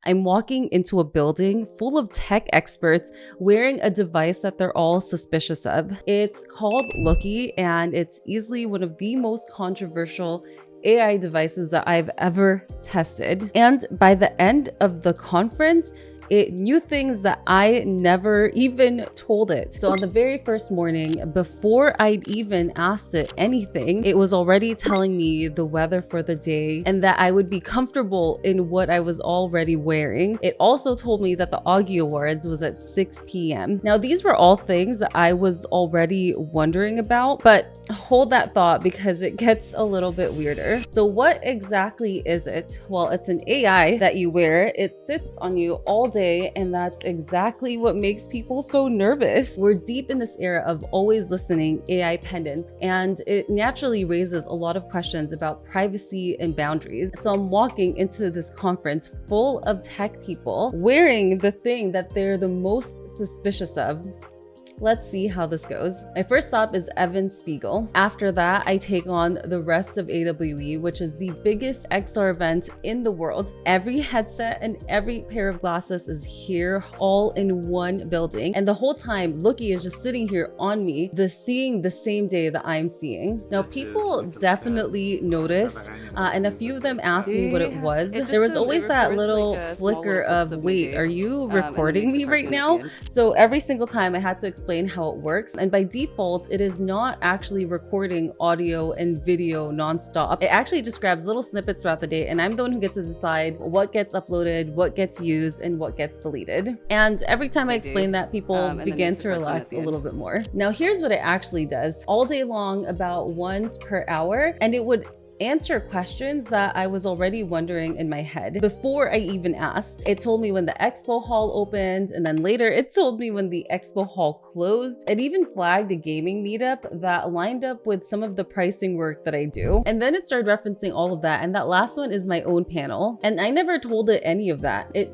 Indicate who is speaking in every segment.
Speaker 1: I'm walking into a building full of tech experts wearing a device that they're all suspicious of. It's called Looki, and it's easily one of the most controversial AI devices that I've ever tested. And by the end of the conference, it knew things that I never even told it. So on the very first morning, before I'd even asked it anything, it was already telling me the weather for the day and that I would be comfortable in what I was already wearing. It also told me that the Augie Awards was at 6 p.m. Now, these were all things that I was already wondering about, but hold that thought because it gets a little bit weirder. So what exactly is it? Well, it's an AI that you wear. It sits on you all day, and that's exactly what makes people so nervous. We're deep in this era of always listening AI pendants, and it naturally raises a lot of questions about privacy and boundaries. So I'm walking into this conference full of tech people wearing the thing that they're the most suspicious of. Let's see how this goes. My first stop is Evan Spiegel. After that, I take on the rest of AWE, which is the biggest XR event in the world. Every headset and every pair of glasses is here, all in one building. And the whole time, Looki is just sitting here on me, seeing the same day that I'm seeing. Now, people definitely noticed, and a few of them asked me what it was. There was always that little flicker of, wait, are you recording me right now? So every single time I had to explain how it works, and by default it is not actually recording audio and video non-stop. It actually just grabs little snippets throughout the day, and I'm the one who gets to decide what gets uploaded, what gets used, and what gets deleted. And every time I explain that, people begin to relax a little bit more. Now here's what it actually does all day long, about once per hour, and it would answer questions that I was already wondering in my head before I even asked. It told me when the expo hall opened, and then later it told me when the expo hall closed. It even flagged a gaming meetup that lined up with some of the pricing work that I do. And then it started referencing all of that. And that last one is my own panel. And I never told it any of that. It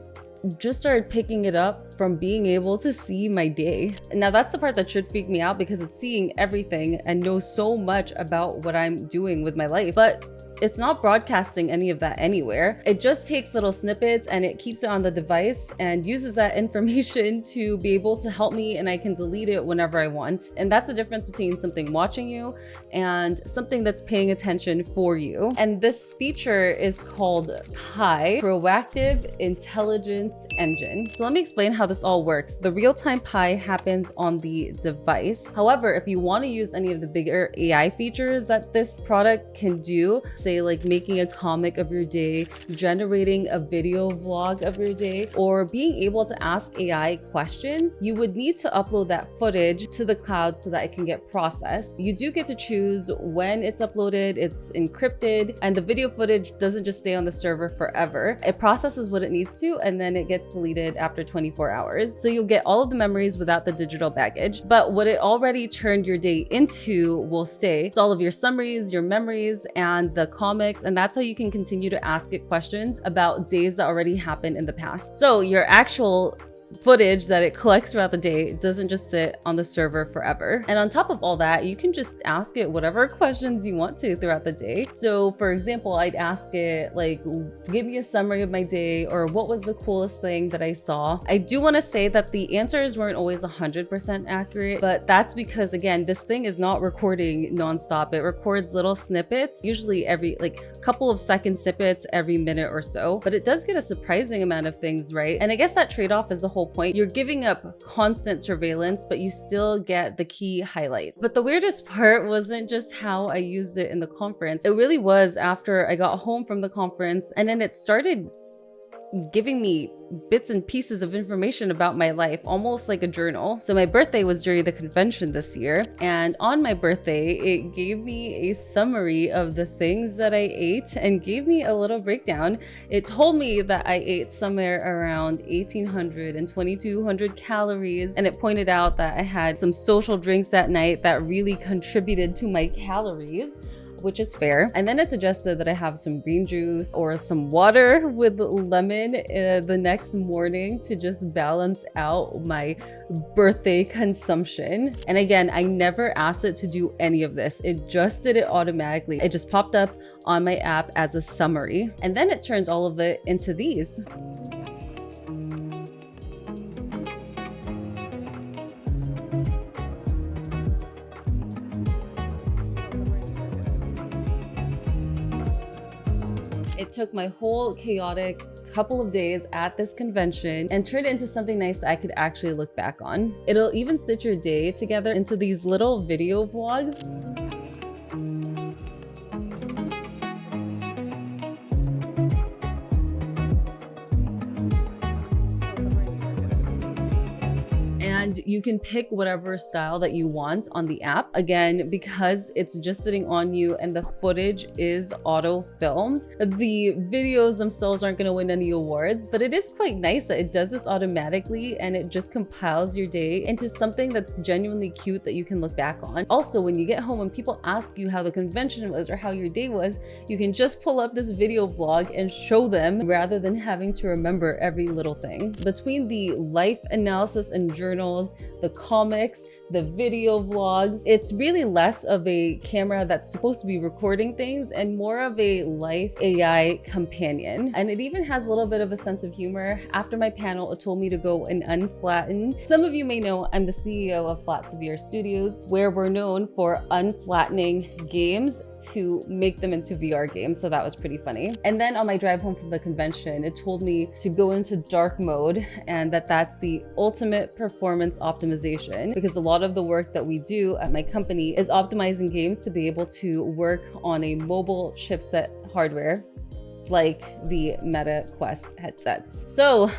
Speaker 1: just started picking it up from being able to see my day. Now that's the part that should freak me out because it's seeing everything and knows so much about what I'm doing with my life. But it's not broadcasting any of that anywhere. It just takes little snippets and it keeps it on the device and uses that information to be able to help me, and I can delete it whenever I want. And that's the difference between something watching you and something that's paying attention for you. And this feature is called Pi, Proactive Intelligence Engine. So let me explain how this all works. The real-time Pi happens on the device. However, if you want to use any of the bigger AI features that this product can do, say like making a comic of your day, generating a video vlog of your day, or being able to ask AI questions, you would need to upload that footage to the cloud so that it can get processed. You do get to choose when it's uploaded, it's encrypted, and the video footage doesn't just stay on the server forever. It processes what it needs to, and then it gets deleted after 24 hours. So you'll get all of the memories without the digital baggage. But what it already turned your day into will stay. It's all of your summaries, your memories, and the comics, and that's how you can continue to ask it questions about days that already happened in the past. So your actual footage that it collects throughout the day doesn't just sit on the server forever. And on top of all that, you can just ask it whatever questions you want to throughout the day. So for example, I'd ask it like, give me a summary of my day, or what was the coolest thing that I saw. I do want to say that the answers weren't always 100% accurate, but that's because again, this thing is not recording nonstop. It records little snippets, usually every couple of second snippets every minute or so, but it does get a surprising amount of things right. And I guess that trade-off is the whole point. You're giving up constant surveillance, but you still get the key highlights. But the weirdest part wasn't just how I used it in the conference. It really was after I got home from the conference, and then it started giving me bits and pieces of information about my life, almost like a journal. So my birthday was during the convention this year, and on my birthday, it gave me a summary of the things that I ate and gave me a little breakdown. It told me that I ate somewhere around 1,800 and 2,200 calories, and it pointed out that I had some social drinks that night that really contributed to my calories, which is fair. And then it suggested that I have some green juice or some water with lemon the next morning to just balance out my birthday consumption. And again, I never asked it to do any of this. It just did it automatically. It just popped up on my app as a summary. And then it turned all of it into these. It took my whole chaotic couple of days at this convention and turned it into something nice that I could actually look back on. It'll even stitch your day together into these little video vlogs. And you can pick whatever style that you want on the app. Again, because it's just sitting on you and the footage is auto filmed, the videos themselves aren't gonna win any awards, but it is quite nice that it does this automatically and it just compiles your day into something that's genuinely cute that you can look back on. Also, when you get home and people ask you how the convention was or how your day was, you can just pull up this video vlog and show them rather than having to remember every little thing. Between the life analysis and journals, the comics, the video vlogs, it's really less of a camera that's supposed to be recording things and more of a life AI companion. And it even has a little bit of a sense of humor. After my panel, it told me to go and unflatten. Some of you may know I'm the CEO of Flat to VR Studios, where we're known for unflattening games to make them into VR games. So that was pretty funny. And then on my drive home from the convention, it told me to go into dark mode and that's the ultimate performance optimization, because a lot of the work that we do at my company is optimizing games to be able to work on a mobile chipset hardware like the Meta Quest headsets. So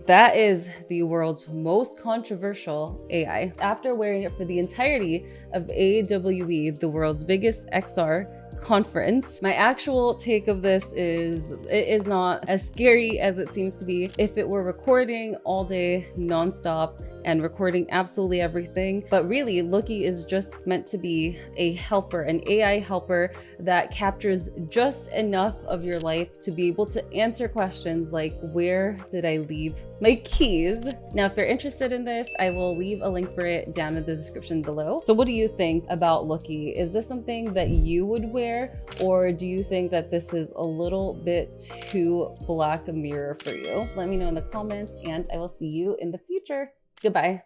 Speaker 1: that is the world's most controversial AI. After wearing it for the entirety of AWE, the world's biggest XR conference, my actual take of this is it is not as scary as it seems to be. If it were recording all day nonstop and recording absolutely everything, but really Looki is just meant to be a helper, an AI helper that captures just enough of your life to be able to answer questions like, where did I leave my keys? Now, if you're interested in this, I will leave a link for it down in the description below. So what do you think about Looki? Is this something that you would wear, or do you think that this is a little bit too Black Mirror for you? Let me know in the comments and I will see you in the future. Goodbye.